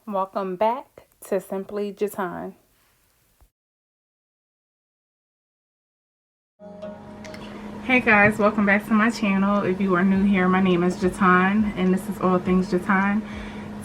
Welcome back to Simply Jeton. Hey guys, welcome back to my channel. If you are new here, my name is Jeton and this is All Things Jeton.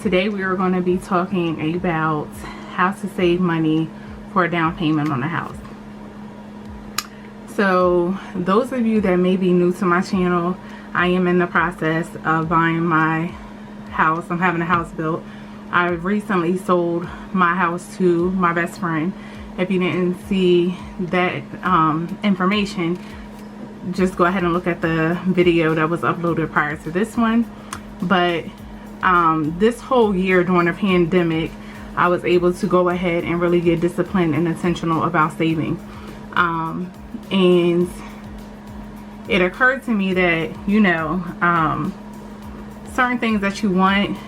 Today we are going to be talking about how to save money for a down payment on a house. So those of you that may be new to my channel, I am in the process of buying my house. I'm having a house built. I recently sold my house to my best friend. If you didn't see that information, just go ahead and look at the video that was uploaded prior to this one. But this whole year during the pandemic, I was able to go ahead and really get disciplined and intentional about saving. And it occurred to me that, you know, certain things that you want,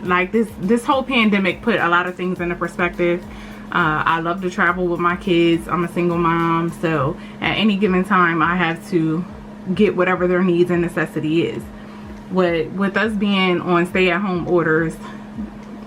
like this whole pandemic put a lot of things into perspective. I love to travel with my kids. I'm a single mom, so at any given time I have to get whatever their needs and necessity is. With us being on stay-at-home orders,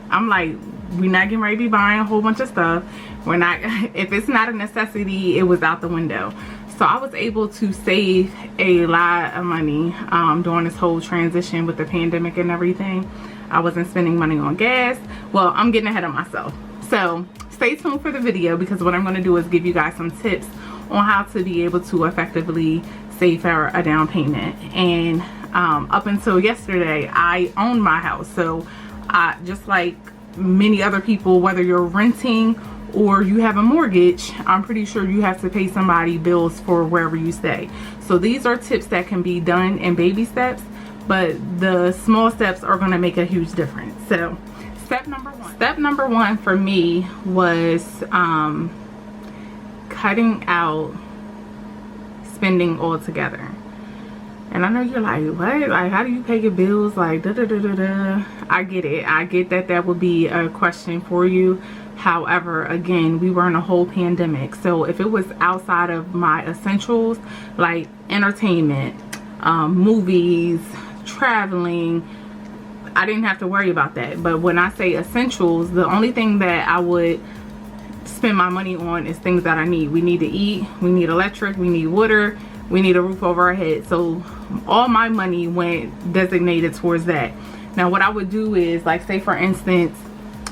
I'm like, we're not getting ready to be buying a whole bunch of stuff. We're not, if it's not a necessity, it was out the window. So I was able to save a lot of money during this whole transition with the pandemic and everything. I wasn't spending money on gas. Well, I'm getting ahead of myself. So stay tuned for the video, because what I'm going to do is give you guys some tips on how to be able to effectively save for a down payment. And up until yesterday, I owned my house. So just like many other people, whether you're renting or you have a mortgage, I'm pretty sure you have to pay somebody bills for wherever you stay. So these are tips that can be done in baby steps, but the small steps are going to make a huge difference. So step number one for me was cutting out spending altogether. And I know you're like, what? Like, how do you pay your bills? Like, da da da da da. I get it. I get that that would be a question for you. However, again, we were in a whole pandemic. So if it was outside of my essentials, like entertainment, movies, traveling, I didn't have to worry about that. But when I say essentials, the only thing that I would spend my money on is things that I need. We need to eat, we need electric, we need water, we need a roof over our head. So all my money went designated towards that. Now what I would do is, like, say for instance,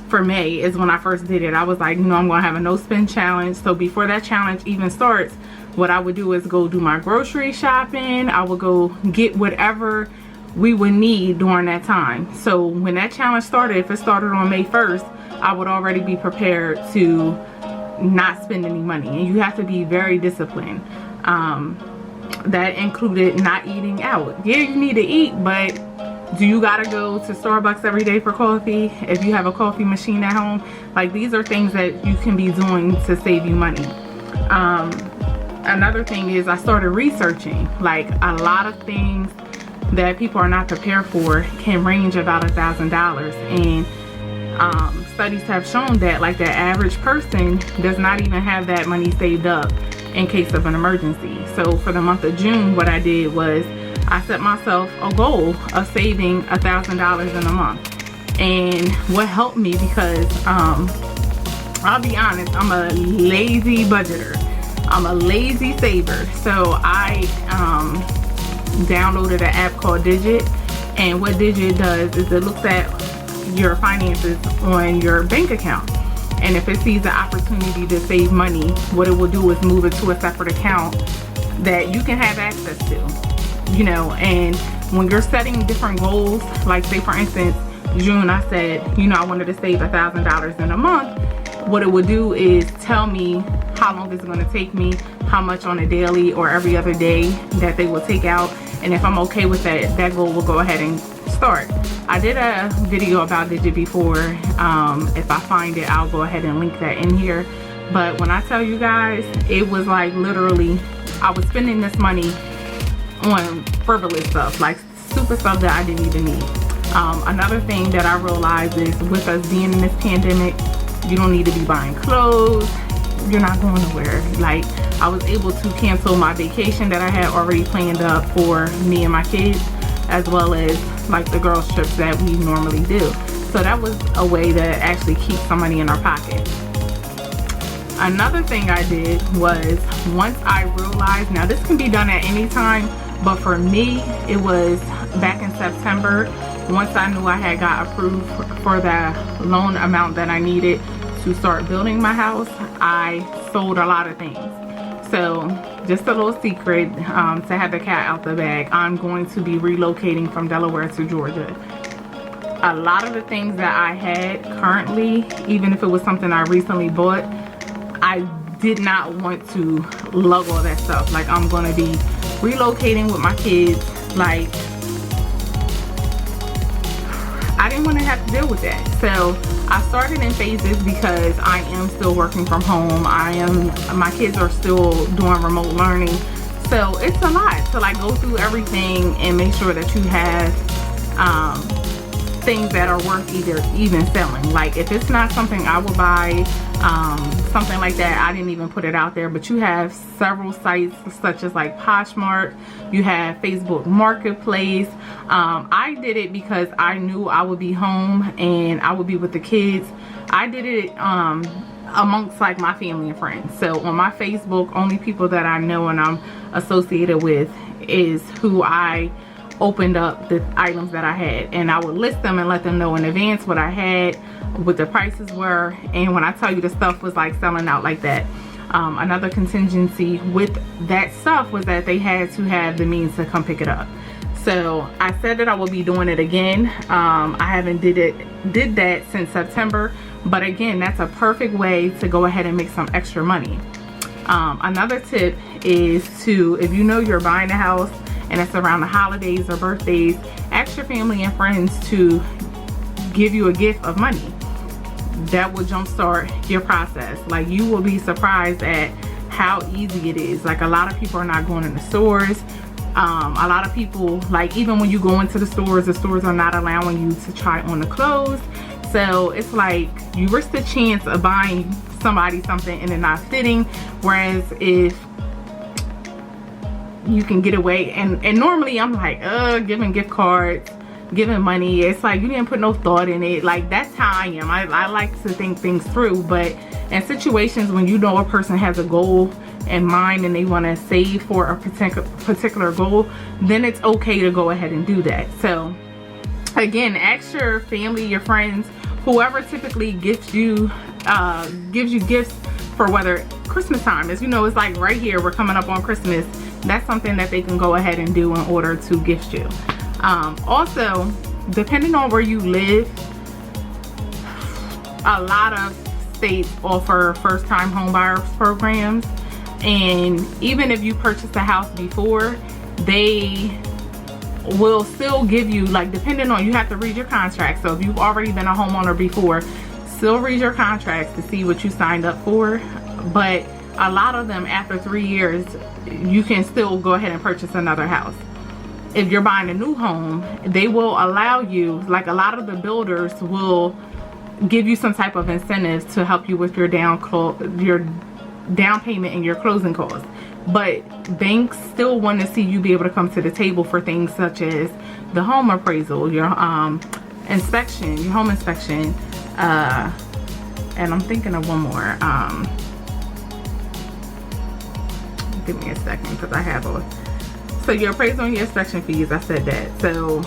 for May is when I first did it, I was like, you know, I'm gonna have a no spend challenge. So before that challenge even starts, what I would do is go do my grocery shopping. I would go get whatever we would need during that time. So when that challenge started, if it started on May 1st, I would already be prepared to not spend any money. And you have to be very disciplined. That included not eating out. Yeah, you need to eat, but do you gotta go to Starbucks every day for coffee if you have a coffee machine at home? Like, these are things that you can be doing to save you money. Another thing is, I started researching. Like, a lot of things that people are not prepared for can range about $1,000, and studies have shown that, like, the average person does not even have that money saved up in case of an emergency. So for the month of June, what I did was I set myself a goal of saving $1,000 in a month. And what helped me, because I'll be honest, I'm a lazy budgeter, I'm a lazy saver. So I downloaded an app called Digit, and what Digit does is it looks at your finances on your bank account, and if it sees the opportunity to save money, what it will do is move it to a separate account that you can have access to, you know. And when you're setting different goals, like say for instance June, I said, you know, I wanted to save $1,000 in a month. What it would do is tell me how long it's going to take me, how much on a daily or every other day that they will take out, and if I'm okay with that, that goal will go ahead and start. I did a video about Digit before. If I find it, I'll go ahead and link that in here. But when I tell you guys, it was like literally I was spending this money on frivolous stuff, like stupid stuff that I didn't even need. Another thing that I realized is, with us being in this pandemic, you don't need to be buying clothes. You're not going nowhere. Like, I was able to cancel my vacation that I had already planned up for me and my kids, as well as like the girls trips that we normally do. So that was a way to actually keep some money in our pocket. Another thing I did was, once I realized, now this can be done at any time, but for me it was back in September. Once I knew I had got approved for the loan amount that I needed to start building my house, I sold a lot of things. So just a little secret, to have the cat out the bag, I'm going to be relocating from Delaware to Georgia. A lot of the things that I had currently, even if it was something I recently bought, I did not want to lug all that stuff. Like, I'm going to be relocating with my kids. Like, I didn't want to have to deal with that. So I started in phases because I am still working from home. My kids are still doing remote learning. So it's a lot to like go through everything and make sure that you have things that are worth even selling. Like, if it's not something I would buy, something like that, I didn't even put it out there. But you have several sites such as like Poshmark, you have Facebook Marketplace. I did it because I knew I would be home and I would be with the kids. I did it amongst like my family and friends. So on my Facebook, only people that I know and I'm associated with is who I opened up the items that I had, and I would list them and let them know in advance what I had, what the prices were. And when I tell you the stuff was like selling out like that, another contingency with that stuff was that they had to have the means to come pick it up. So I said that I will be doing it again. I haven't did that since September, but again, that's a perfect way to go ahead and make some extra money. Another tip is to, if you know you're buying a house and it's around the holidays or birthdays, ask your family and friends to give you a gift of money. That will jumpstart your process. Like, you will be surprised at how easy it is. Like, a lot of people are not going in the stores. A lot of people, like, even when you go into the stores are not allowing you to try on the clothes. So it's like you risk the chance of buying somebody something and it not fitting. Whereas if you can get away, and normally I'm like, giving gift cards, giving money, it's like you didn't put no thought in it. Like, that's how I am. I like to think things through. But in situations when you know a person has a goal in mind and they want to save for a particular goal, then it's okay to go ahead and do that. So again, ask your family, your friends, whoever typically gives you gifts for, whether Christmas time is, you know, it's like right here, we're coming up on Christmas. That's something that they can go ahead and do in order to gift you. Also, depending on where you live, a lot of states offer first-time home buyers programs. And even if you purchased a house before, they will still give you, like, depending on, you have to read your contract. So if you've already been a homeowner before, still read your contracts to see what you signed up for. But a lot of them, after 3 years, you can still go ahead and purchase another house. If you're buying a new home, they will allow you, like, a lot of the builders will give you some type of incentives to help you with your down payment and your closing costs. But banks still want to see you be able to come to the table for things such as the home appraisal, your inspection, your home inspection, and I'm thinking of one more. Give me a second, because I have so your appraisal and your inspection fees, I said that. So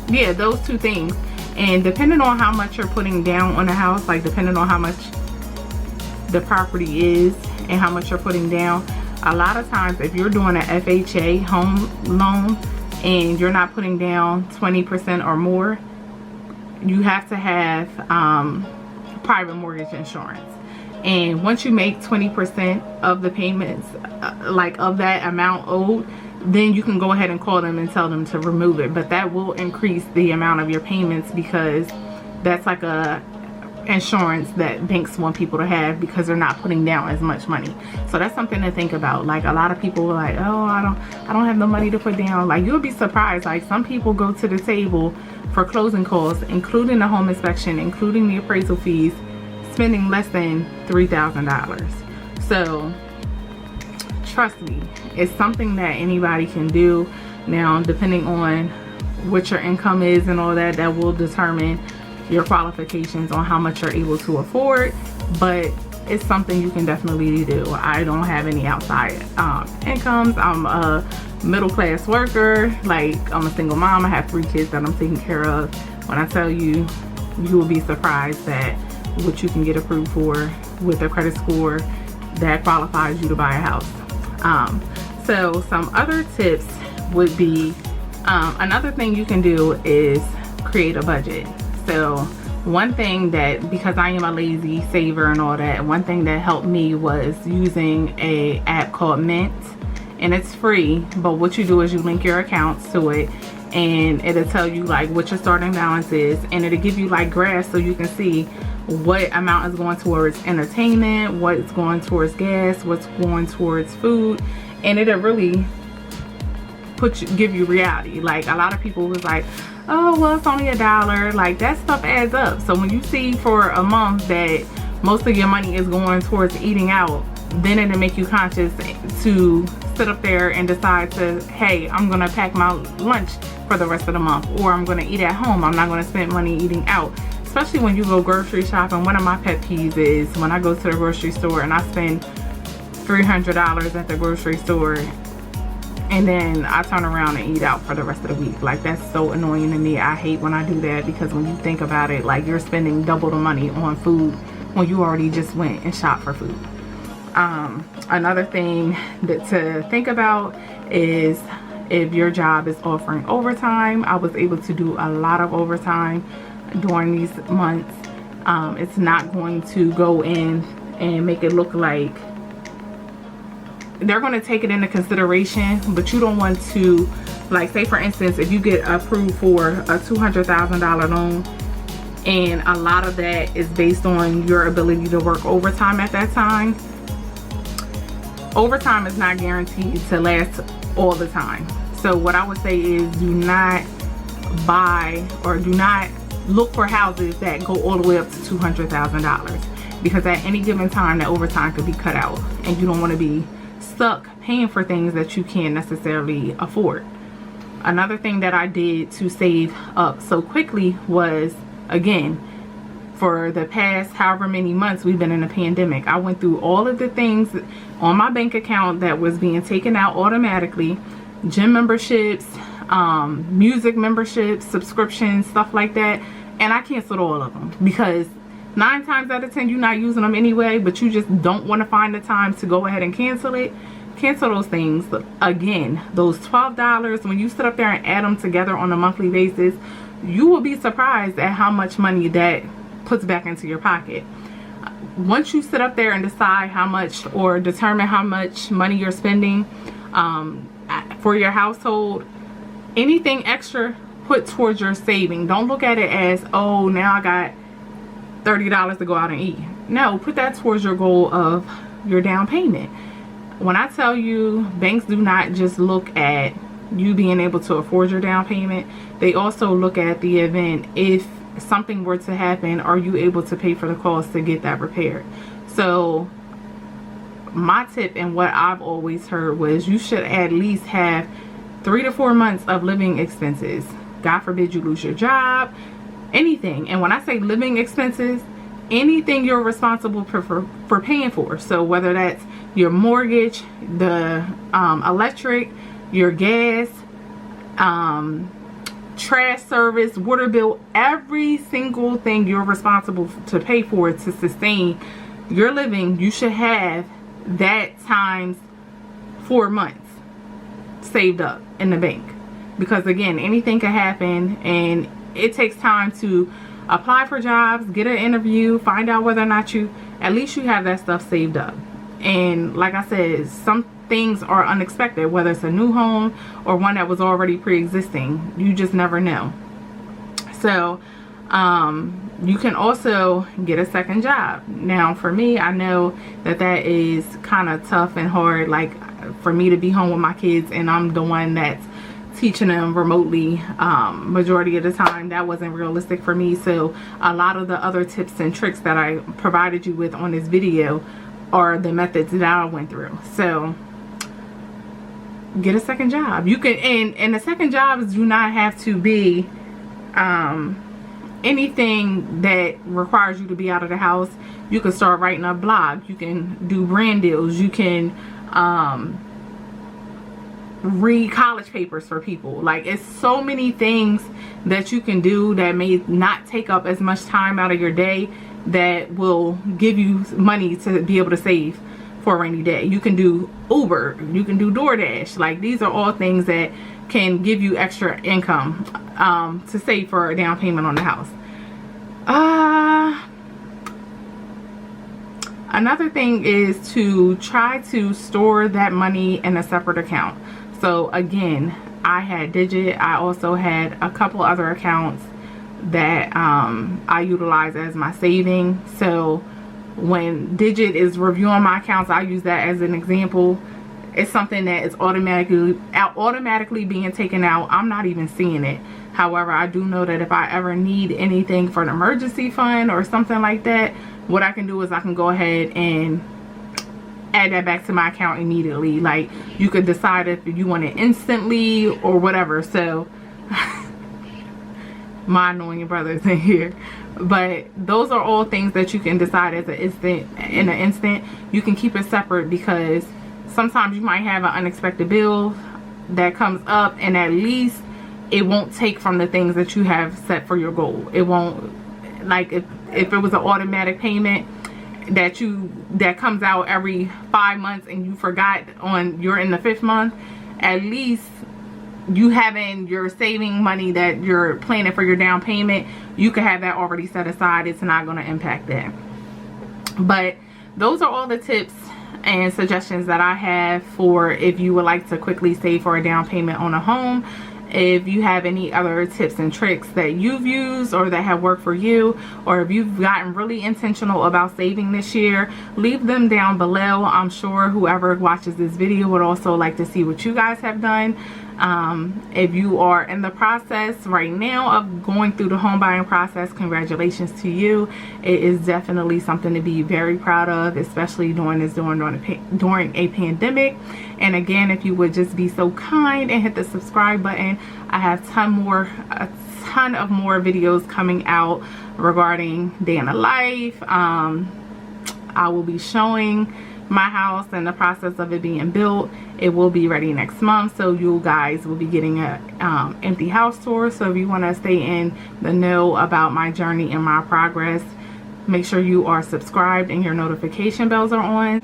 yeah, those two things. And depending on how much you're putting down on the house, like depending on how much the property is and how much you're putting down, a lot of times if you're doing an FHA home loan and you're not putting down 20% or more, you have to have private mortgage insurance. And once you make 20% of the payments, like of that amount owed, then you can go ahead and call them and tell them to remove it. But that will increase the amount of your payments, because that's like a insurance that banks want people to have, because they're not putting down as much money. So that's something to think about. Like, a lot of people are like, oh, I don't have the money to put down. Like, you'll be surprised. Like, some people go to the table for closing costs, including the home inspection, including the appraisal fees, spending less than $3,000. So trust me, it's something that anybody can do. Now, depending on what your income is and all that, that will determine your qualifications on how much you're able to afford, but it's something you can definitely do. I don't have any outside incomes. I'm a middle class worker. Like, I'm a single mom. I have 3 kids that I'm taking care of. When I tell you, you will be surprised at what you can get approved for with a credit score that qualifies you to buy a house. So some other tips would be, another thing you can do is create a budget. So one thing that, because I am a lazy saver and all that, one thing that helped me was using a app called Mint, and it's free, but what you do is you link your accounts to it, and it'll tell you like what your starting balance is, and it'll give you like graphs so you can see what amount is going towards entertainment, what's going towards gas, what's going towards food, and it'll really give you reality. Like, a lot of people was like, oh well, it's only $1. Like, that stuff adds up. So when you see for a month that most of your money is going towards eating out, then it'll make you conscious to sit up there and decide to, hey, I'm gonna pack my lunch for the rest of the month, or I'm gonna eat at home. I'm not gonna spend money eating out. Especially when you go grocery shopping, one of my pet peeves is when I go to the grocery store and I spend $300 at the grocery store, and then I turn around and eat out for the rest of the week. Like, that's so annoying to me. I hate when I do that, because when you think about it, like, you're spending double the money on food when you already just went and shopped for food. Another thing to think about is if your job is offering overtime. I was able to do a lot of overtime during these months. It's not going to go in and make it look like they're going to take it into consideration, but you don't want to, like, say for instance, if you get approved for a $200,000 loan, and a lot of that is based on your ability to work overtime at that time. Overtime is not guaranteed to last all the time. So what I would say is, do not buy or do not look for houses that go all the way up to $200,000, because at any given time that overtime could be cut out, and you don't want to be stuck paying for things that you can't necessarily afford. Another thing that I did to save up so quickly was, again, for the past however many months we've been in a pandemic, I went through all of the things on my bank account that was being taken out automatically, gym memberships, music memberships, subscriptions, stuff like that, and I canceled all of them, because 9 times out of 10 you're not using them anyway, but you just don't want to find the time to go ahead and cancel it. Cancel those things. Again, those $12, when you sit up there and add them together on a monthly basis, you will be surprised at how much money that puts back into your pocket. Once you sit up there and decide how much, or determine how much money you're spending for your household, anything extra, put towards your saving. Don't look at it as, oh, now I got $30 to go out and eat. No, put that towards your goal of your down payment. When I tell you, banks do not just look at you being able to afford your down payment, they also look at the event. If something were to happen, are you able to pay for the cost to get that repaired? So my tip, and what I've always heard, was you should at least have 3 to 4 months of living expenses. God forbid you lose your job, anything. And when I say living expenses, anything you're responsible for paying for. So whether that's your mortgage, the electric, your gas, trash service, water bill, every single thing you're responsible to pay for to sustain your living, you should have that times 4 months saved up in the bank. Because again, anything can happen, and it takes time to apply for jobs, get an interview, find out whether or not at least you have that stuff saved up. And like I said, some things are unexpected, whether it's a new home or one that was already pre-existing. You just never know. So you can also get a second job. Now for me, I know that is kind of tough and hard, like for me to be home with my kids and I'm the one that's teaching them remotely majority of the time. That wasn't realistic for me. So a lot of the other tips and tricks that I provided you with on this video are the methods that I went through. So get a second job. You can, and the second jobs do not have to be anything that requires you to be out of the house. You can start writing a blog. You can do brand deals. You can read college papers for people. Like, it's so many things that you can do that may not take up as much time out of your day that will give you money to be able to save for a rainy day. You can do Uber, you can do DoorDash. Like, these are all things that can give you extra income to save for a down payment on the house. Another thing is to try to store that money in a separate account. So again, I had Digit. I also had a couple other accounts that I utilize as my saving. So when Digit is reviewing my accounts, I use that as an example. It's something that is automatically being taken out. I'm not even seeing it. However, I do know that if I ever need anything for an emergency fund or something like that, what I can do is I can go ahead and add that back to my account immediately. Like, you could decide if you want it instantly or whatever. So my annoying brothers in here. But those are all things that you can decide as in an instant. You can keep it separate, because sometimes you might have an unexpected bill that comes up, and at least it won't take from the things that you have set for your goal. It won't, like, if it was an automatic payment that comes out every 5 months and you forgot you're in the 5th month, at least you having your saving money that you're planning for your down payment, you can have that already set aside. It's not going to impact that. But those are all the tips and suggestions that I have for if you would like to quickly save for a down payment on a home. If you have any other tips and tricks that you've used or that have worked for you, or if you've gotten really intentional about saving this year, leave them down below. I'm sure whoever watches this video would also like to see what you guys have done. If you are in the process right now of going through the home buying process, congratulations to you. It is definitely something to be very proud of, especially during a pandemic. And again, if you would just be so kind and hit the subscribe button, I have a ton of more videos coming out regarding day in the life. I will be showing my house and the process of it being built. It will be ready next month, so you guys will be getting a empty house tour. So if you want to stay in the know about my journey and my progress, make sure you are subscribed and your notification bells are on.